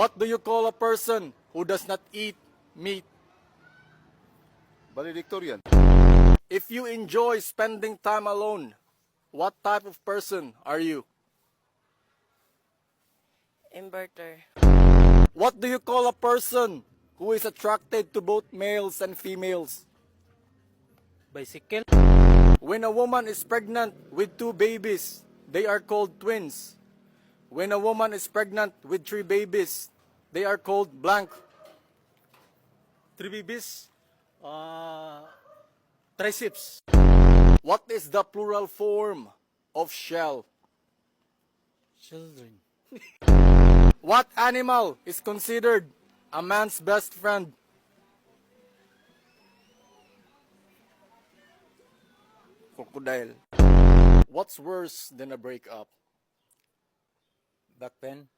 What do you call a person who does not eat meat? Valedictorian. If you enjoy spending time alone, what type of person are you? Inverter. What do you call a person who is attracted to both males and females? Bicycle. When a woman is pregnant with 2 babies, they are called twins. When a woman is pregnant with 3 babies, they are called blank. 3 babies. Triceps. What is the plural form of shell? Children. What animal is considered a man's best friend? Crocodile. What's worse than a breakup? Back pen.